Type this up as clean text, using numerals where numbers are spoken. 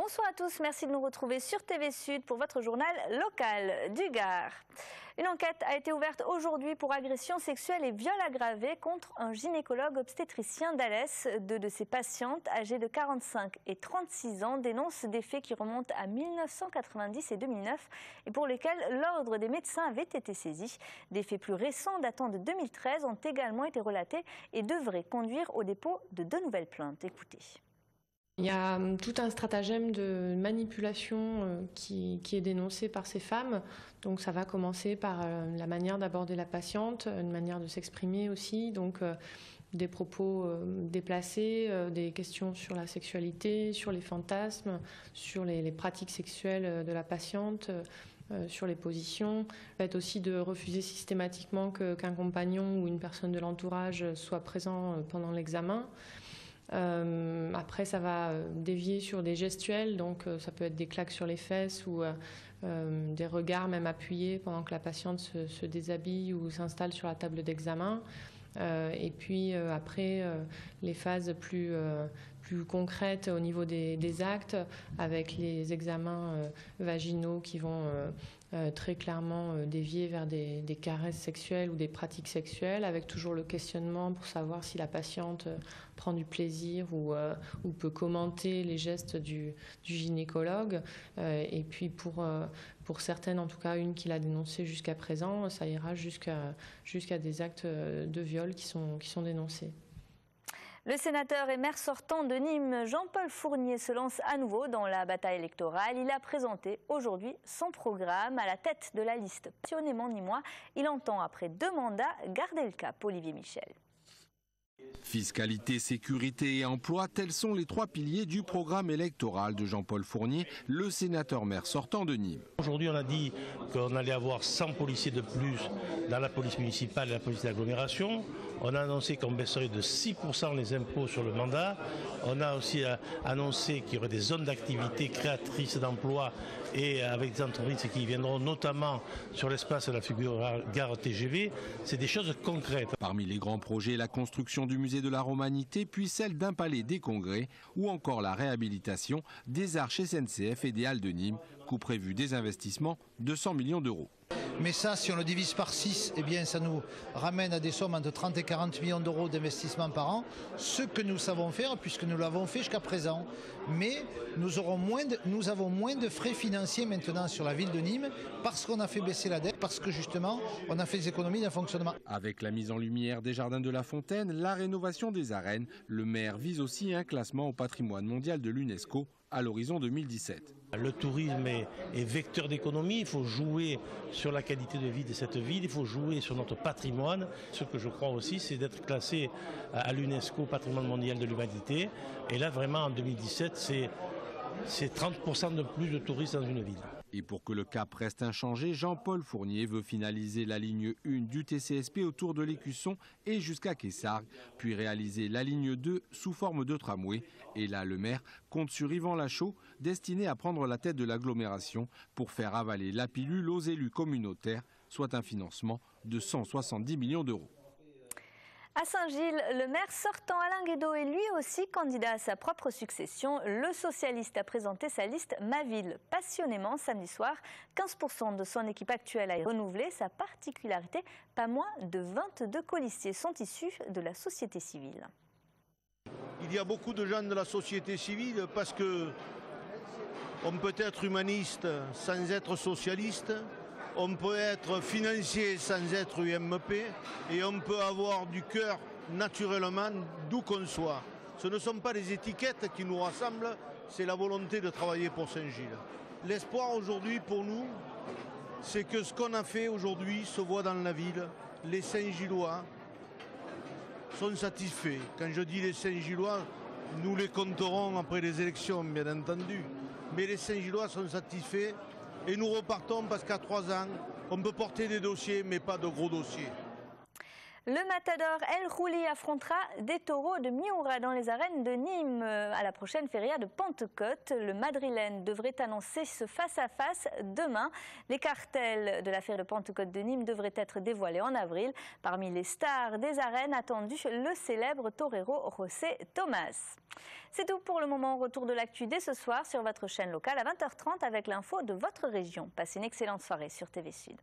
Bonsoir à tous, merci de nous retrouver sur TV Sud pour votre journal local du Gard. Une enquête a été ouverte aujourd'hui pour agression sexuelle et viol aggravé contre un gynécologue obstétricien d'Alès. Deux de ses patientes, âgées de 45 et 36 ans, dénoncent des faits qui remontent à 1990 et 2009 et pour lesquels l'ordre des médecins avait été saisi. Des faits plus récents datant de 2013 ont également été relatés et devraient conduire au dépôt de 2 nouvelles plaintes. Écoutez. Il y a tout un stratagème de manipulation qui est dénoncé par ces femmes. Donc ça va commencer par la manière d'aborder la patiente, une manière de s'exprimer aussi. Donc des propos déplacés, des questions sur la sexualité, sur les fantasmes, sur les pratiques sexuelles de la patiente, sur les positions. Le fait aussi de refuser systématiquement qu'un compagnon ou une personne de l'entourage soit présent pendant l'examen. Après ça va dévier sur des gestuels, donc ça peut être des claques sur les fesses ou des regards même appuyés pendant que la patiente se déshabille ou s'installe sur la table d'examen. Et puis après les phases plus concrètes au niveau des actes avec les examens vaginaux qui vont très clairement dévier vers des caresses sexuelles ou des pratiques sexuelles avec toujours le questionnement pour savoir si la patiente prend du plaisir ou peut commenter les gestes du gynécologue. Et puis pour certaines, en tout cas une qui l'a dénoncée jusqu'à présent, ça ira jusqu'à des actes de viol qui sont dénoncés. Le sénateur et maire sortant de Nîmes, Jean-Paul Fournier, se lance à nouveau dans la bataille électorale. Il a présenté aujourd'hui son programme à la tête de la liste passionnément nîmois. Il entend, après 2 mandats, garder le cap. Olivier Michel. Fiscalité, sécurité et emploi, tels sont les 3 piliers du programme électoral de Jean-Paul Fournier, le sénateur-maire sortant de Nîmes. Aujourd'hui, on a dit qu'on allait avoir 100 policiers de plus dans la police municipale et la police d'agglomération. On a annoncé qu'on baisserait de 6% les impôts sur le mandat. On a aussi annoncé qu'il y aurait des zones d'activité créatrices d'emplois et avec des entreprises qui viendront notamment sur l'espace de la future gare TGV. C'est des choses concrètes. Parmi les grands projets, la construction du musée de la Romanité, puis celle d'un palais des congrès ou encore la réhabilitation des arches SNCF et des halles de Nîmes, coût prévu des investissements de 100 millions d'euros. Mais ça, si on le divise par 6, eh bien, ça nous ramène à des sommes entre 30 et 40 millions d'euros d'investissement par an, ce que nous savons faire puisque nous l'avons fait jusqu'à présent. Mais nous avons moins de frais financiers maintenant sur la ville de Nîmes parce qu'on a fait baisser la dette, parce que justement, on a fait des économies d'un fonctionnement. Avec la mise en lumière des jardins de la Fontaine, la rénovation des arènes, le maire vise aussi un classement au patrimoine mondial de l'UNESCO à l'horizon 2017. Le tourisme est vecteur d'économie, il faut jouer sur la qualité de vie de cette ville, il faut jouer sur notre patrimoine. Ce que je crois aussi, c'est d'être classé à l'UNESCO patrimoine mondial de l'humanité. Et là, vraiment, en 2017, c'est 30% de plus de touristes dans une ville. Et pour que le cap reste inchangé, Jean-Paul Fournier veut finaliser la ligne 1 du TCSP autour de l'Écusson et jusqu'à Quessargues, puis réaliser la ligne 2 sous forme de tramway. Et là, le maire compte sur Yvan Lachaud, destiné à prendre la tête de l'agglomération pour faire avaler la pilule aux élus communautaires, soit un financement de 170 millions d'euros. À Saint-Gilles, le maire sortant Alain Guédot est lui aussi candidat à sa propre succession. Le socialiste a présenté sa liste Ma Ville passionnément samedi soir. 15% de son équipe actuelle a été renouvelée. Sa particularité, pas moins de 22 colistiers sont issus de la société civile. Il y a beaucoup de gens de la société civile parce que on peut être humaniste sans être socialiste. On peut être financier sans être UMP et on peut avoir du cœur naturellement d'où qu'on soit. Ce ne sont pas les étiquettes qui nous rassemblent, c'est la volonté de travailler pour Saint-Gilles. L'espoir aujourd'hui pour nous, c'est que ce qu'on a fait aujourd'hui se voit dans la ville. Les Saint-Gillois sont satisfaits. Quand je dis les Saint-Gillois, nous les compterons après les élections, bien entendu. Mais les Saint-Gillois sont satisfaits. Et nous repartons parce qu'à 3 ans, on peut porter des dossiers, mais pas de gros dossiers. Le matador El Rouli affrontera des taureaux de Miura dans les arènes de Nîmes à la prochaine feria de Pentecôte. Le Madrilène devrait annoncer ce face-à-face demain. Les cartels de la feria de Pentecôte de Nîmes devraient être dévoilés en avril. Parmi les stars des arènes attendues, le célèbre torero José Tomás. C'est tout pour le moment. Retour de l'actu dès ce soir sur votre chaîne locale à 20h30 avec l'info de votre région. Passez une excellente soirée sur TV Sud.